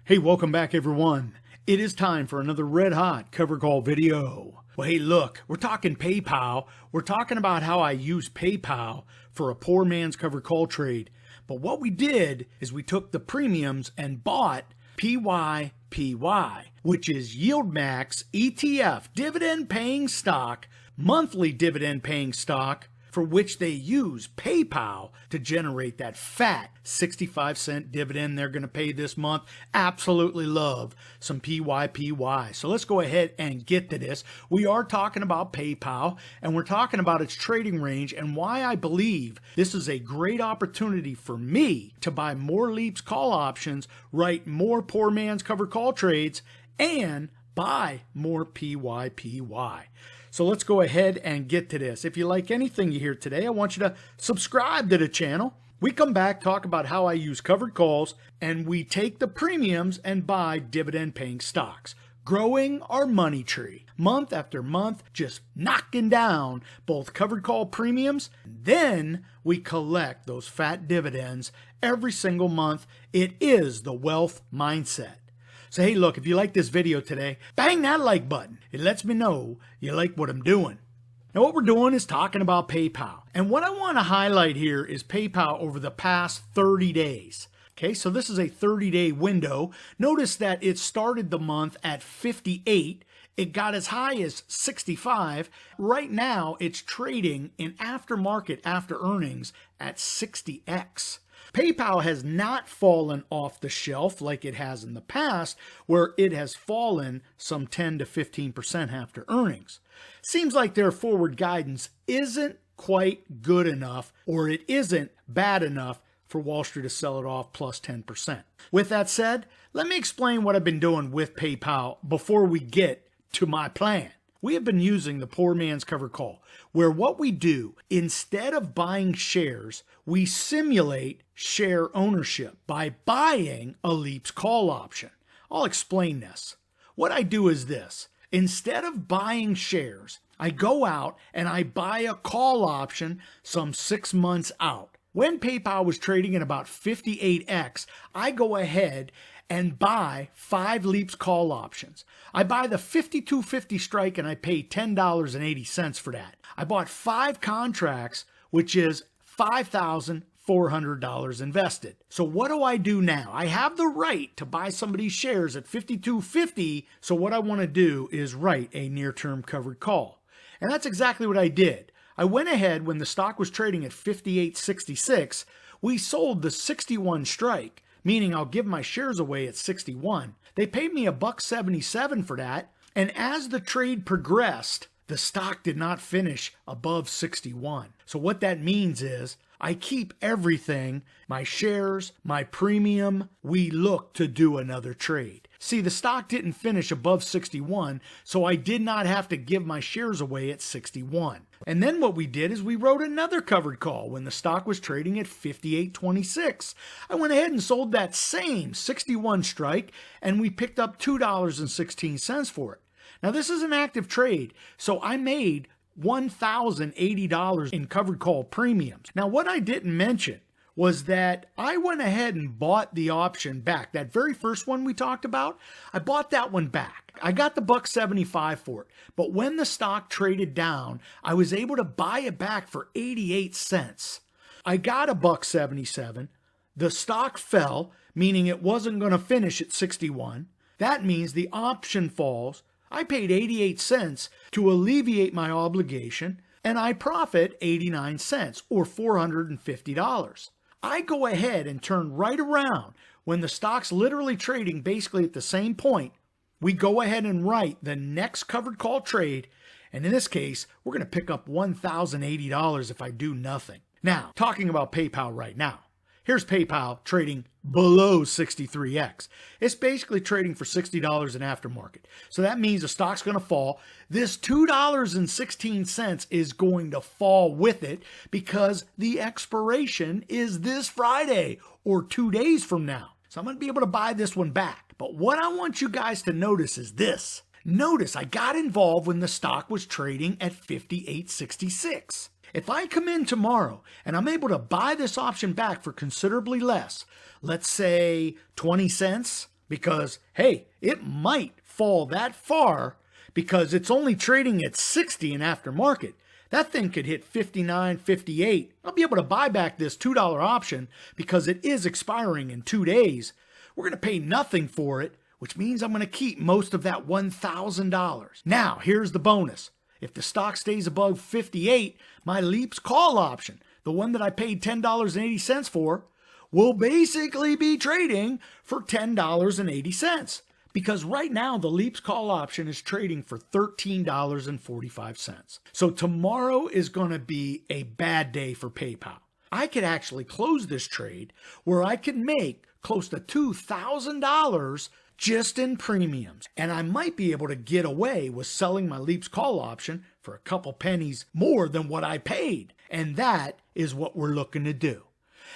Hey, welcome back everyone. It is time for another red hot cover call video. Well, hey, look, we're talking PayPal. We're talking about how I use PayPal for a poor man's cover call trade. But what we did is we took the premiums and bought PYPY, which is YieldMax ETF, dividend paying stock, monthly dividend paying stock, for which they use PayPal to generate that fat 65-cent dividend they're going to pay this month. Absolutely love some PYPY. So let's go ahead and get to this. We are talking about PayPal, and we're talking about its trading range and why I believe this is a great opportunity for me to buy more Leaps call options, write more poor man's cover call trades, and buy more PYPY. So let's go ahead and get to this. If you like anything you hear today, I want you to subscribe to the channel. We come back, talk about how I use covered calls, and we take the premiums and buy dividend paying stocks. Growing our money tree month after month, just knocking down both covered call premiums. Then we collect those fat dividends every single month. It is the wealth mindset. So hey, look, if you like this video today, bang that like button. It lets me know you like what I'm doing. Now what we're doing is talking about PayPal. And what I want to highlight here is PayPal over the past 30 days. Okay, so this is a 30-day window. Notice that it started the month at 58. It got as high as 65. Right now, it's trading in aftermarket after earnings at 60x. PayPal has not fallen off the shelf like it has in the past, where it has fallen some 10 to 15% after earnings. Seems like their forward guidance isn't quite good enough, or it isn't bad enough for Wall Street to sell it off plus 10%. With that said, let me explain what I've been doing with PayPal before we get to my plan. We have been using the poor man's cover call, where what we do, instead of buying shares, we simulate share ownership by buying a Leaps call option. I'll explain this. What I do is this. Instead of buying shares, I go out and I buy a call option some 6 months out. When PayPal was trading at about 58x, I go ahead and buy 5 Leaps call options. I buy the 5250 strike and I pay $10.80 for that. I bought 5 contracts, which is $5,400 invested. So what do I do now? I have the right to buy somebody's shares at 5250. So what I want to do is write a near-term covered call. And that's exactly what I did. I went ahead when the stock was trading at 58.66. We sold the 61 strike, meaning I'll give my shares away at 61. They paid me $1.77 for that, and as the trade progressed, the stock did not finish above 61. So what that means is I keep everything, my shares, my premium. We look to do another trade. See, the stock didn't finish above 61, so I did not have to give my shares away at 61. And then what we did is we wrote another covered call when the stock was trading at 58.26. I went ahead and sold that same 61 strike, and we picked up $2.16 for it. Now this is an active trade, so I made $1,080 in covered call premiums. Now what I didn't mention was that I went ahead and bought the option back. That very first one we talked about, I bought that one back. I got the $1.75 for it. But when the stock traded down, I was able to buy it back for 88 cents. I got a $1.77. The stock fell, meaning it wasn't going to finish at 61. That means the option falls. I paid 88 cents to alleviate my obligation, and I profit 89 cents or $450. I go ahead and turn right around when the stock's literally trading basically at the same point. We go ahead and write the next covered call trade, and in this case, we're going to pick up $1,080 if I do nothing. Now, talking about PayPal right now. Here's PayPal trading below 63x. It's basically trading for $60 in aftermarket. So that means the stock's going to fall. This $2.16 is going to fall with it because the expiration is this Friday or 2 days from now. So I'm going to be able to buy this one back. But what I want you guys to notice is this. Notice I got involved when the stock was trading at 58.66. If I come in tomorrow and I'm able to buy this option back for considerably less, let's say 20 cents, because, hey, it might fall that far because it's only trading at 60 in aftermarket. That thing could hit 59, 58. I'll be able to buy back this $2 option because it is expiring in 2 days. We're going to pay nothing for it, which means I'm going to keep most of that $1,000. Now, here's the bonus. If the stock stays above 58, my Leaps call option, the one that I paid $10.80 for, will basically be trading for $10.80. Because right now, the Leaps call option is trading for $13.45. So tomorrow is going to be a bad day for PayPal. I could actually close this trade where I could make close to $2,000 just in premiums. And I might be able to get away with selling my Leaps call option for a couple pennies more than what I paid. And that is what we're looking to do.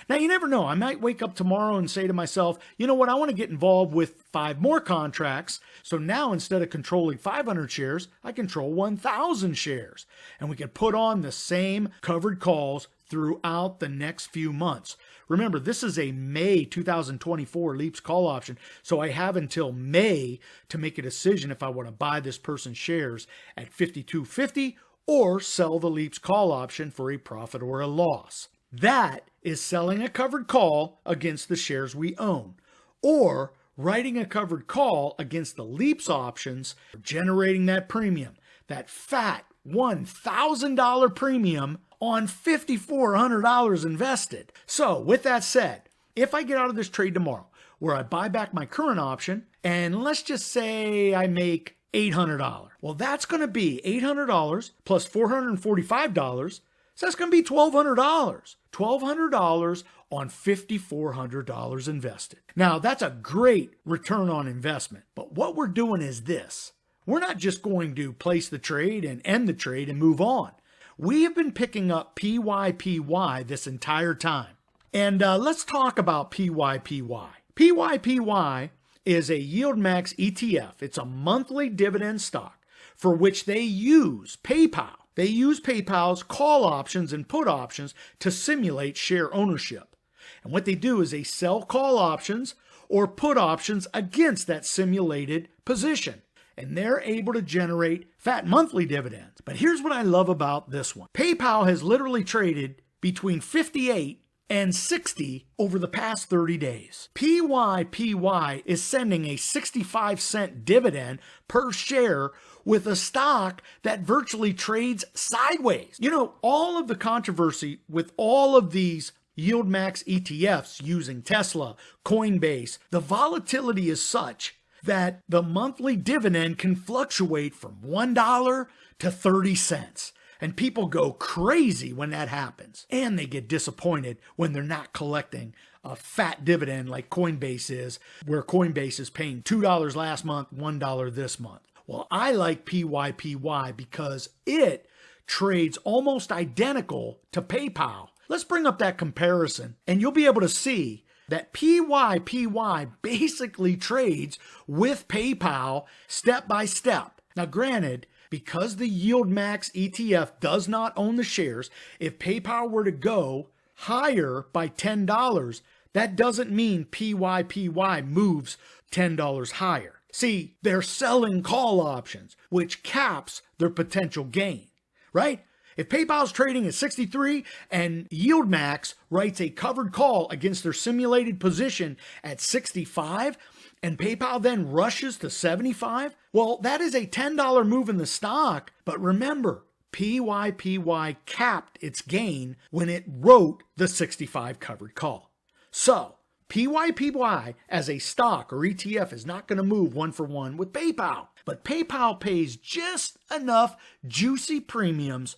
Now, you never know. I might wake up tomorrow and say to myself, you know what, I want to get involved with 5 more contracts. So now instead of controlling 500 shares, I control 1,000 shares. And we can put on the same covered calls throughout the next few months. Remember, this is a May 2024 Leaps call option. So I have until May to make a decision if I want to buy this person's shares at $52.50 or sell the Leaps call option for a profit or a loss. That is selling a covered call against the shares we own, or writing a covered call against the Leaps options, generating that premium, that fat $1,000 premium on $5,400 invested. So with that said, if I get out of this trade tomorrow, where I buy back my current option, and let's just say I make $800, well, that's going to be $800 plus $445. So that's going to be $1,200. $1,200 on $5,400 invested. Now, that's a great return on investment. But what we're doing is this. We're not just going to place the trade and end the trade and move on. We have been picking up PYPY this entire time. And let's talk about PYPY. PYPY is a YieldMax ETF. It's a monthly dividend stock for which they use PayPal. They use PayPal's call options and put options to simulate share ownership. And what they do is they sell call options or put options against that simulated position. And they're able to generate fat monthly dividends. But here's what I love about this one. PayPal has literally traded between 58 and 60 over the past 30 days. PYPY is sending a 65-cent dividend per share with a stock that virtually trades sideways. You know, all of the controversy with all of these YieldMax ETFs using Tesla, Coinbase, the volatility is such that the monthly dividend can fluctuate from $1 to 30 cents. And people go crazy when that happens. And they get disappointed when they're not collecting a fat dividend like Coinbase is, where Coinbase is paying $2 last month, $1 this month. Well, I like PYPY because it trades almost identical to PayPal. Let's bring up that comparison and you'll be able to see that PYPY basically trades with PayPal step by step. Now, granted, because the YieldMax ETF does not own the shares, if PayPal were to go higher by $10, that doesn't mean PYPY moves $10 higher. See, they're selling call options, which caps their potential gain, right? If PayPal's trading at 63 and YieldMax writes a covered call against their simulated position at 65, and PayPal then rushes to 75, well, that is a $10 move in the stock. But remember, PYPY capped its gain when it wrote the 65 covered call. So, PYPY as a stock or ETF is not going to move one for one with PayPal. But PayPal pays just enough juicy premiums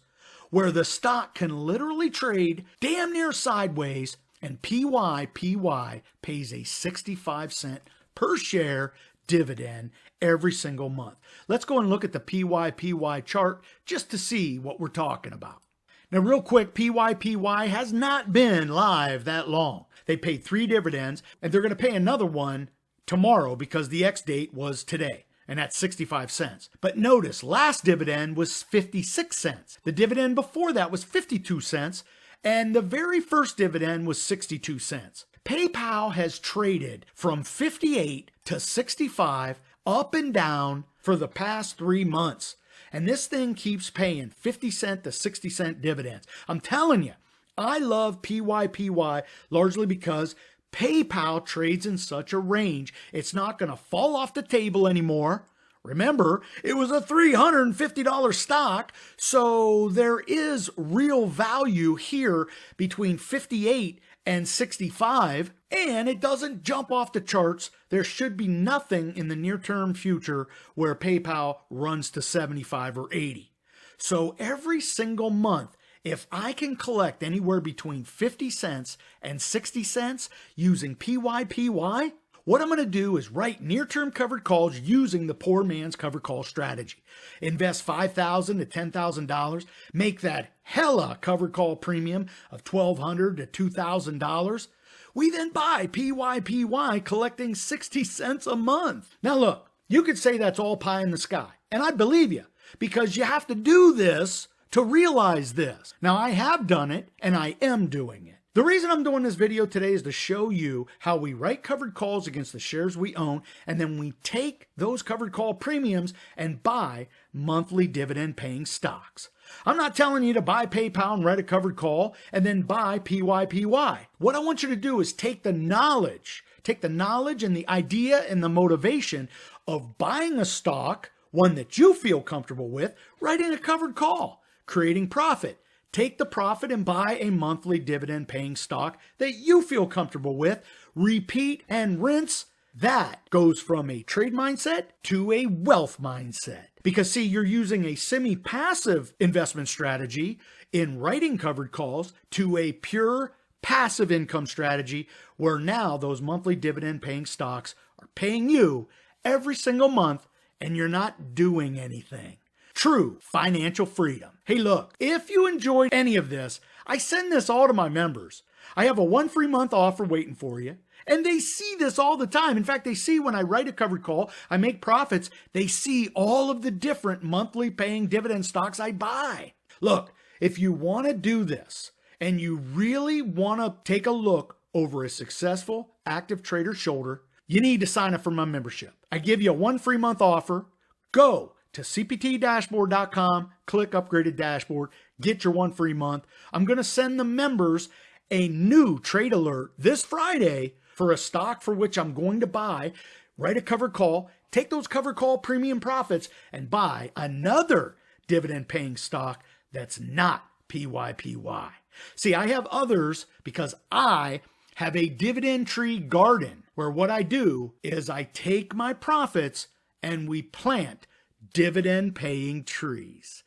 where the stock can literally trade damn near sideways, and PYPY pays a 65-cent per share dividend every single month. Let's go and look at the PYPY chart just to see what we're talking about. Now, real quick, PYPY has not been live that long. They paid 3 dividends, and they're going to pay another one tomorrow because the X date was today, and that's 65 cents. But notice, last dividend was 56 cents. The dividend before that was 52 cents, and the very first dividend was 62 cents. PayPal has traded from 58 to 65 up and down for the past 3 months. And this thing keeps paying 50 cent to 60 cent dividends. I'm telling you, I love PYPY largely because PayPal trades in such a range. It's not going to fall off the table anymore. Remember, it was a $350 stock, so there is real value here between 58 and 65, and it doesn't jump off the charts. There should be nothing in the near-term future where PayPal runs to 75 or 80. So every single month, if I can collect anywhere between 50 cents and 60 cents using PYPY, what I'm going to do is write near-term covered calls using the poor man's covered call strategy. Invest $5,000 to $10,000, make that hella covered call premium of $1,200 to $2,000. We then buy PYPY collecting 60 cents a month. Now look, you could say that's all pie in the sky, and I believe you, because you have to do this to realize this. Now I have done it, and I am doing it. The reason I'm doing this video today is to show you how we write covered calls against the shares we own, and then we take those covered call premiums and buy monthly dividend paying stocks. I'm not telling you to buy PayPal and write a covered call and then buy PYPY. What I want you to do is take the knowledge and the idea and the motivation of buying a stock, one that you feel comfortable with, writing a covered call, creating profit. Take the profit and buy a monthly dividend paying stock that you feel comfortable with. Repeat and rinse. That goes from a trade mindset to a wealth mindset. Because see, you're using a semi-passive investment strategy in writing covered calls to a pure passive income strategy where now those monthly dividend paying stocks are paying you every single month and you're not doing anything. True financial freedom. Hey, look, if you enjoyed any of this, I send this all to my members. I have a 1 free month offer waiting for you, and they see this all the time. In fact, they see when I write a covered call, I make profits. They see all of the different monthly paying dividend stocks I buy. Look, if you want to do this and you really want to take a look over a successful active trader's shoulder, you need to sign up for my membership. I give you a 1 free month offer. Go to cptdashboard.com, click Upgraded Dashboard, get your 1 free month. I'm going to send the members a new trade alert this Friday for a stock for which I'm going to buy, write a covered call, take those covered call premium profits, and buy another dividend paying stock that's not PYPY. See, I have others because I have a dividend tree garden where what I do is I take my profits and we plant dividend paying trees.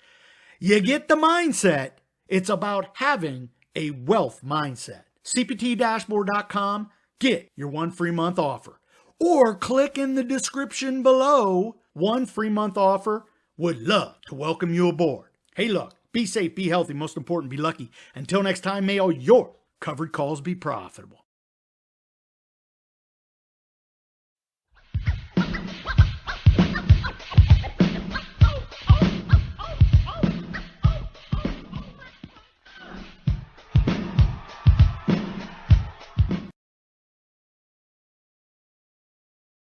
You get the mindset. It's about having a wealth mindset. cptdashboard.com, get your 1 free month offer. Or click in the description below. 1 free month offer. Would love to welcome you aboard. Hey, look, be safe, be healthy, most important, be lucky. Until next time, may all your covered calls be profitable.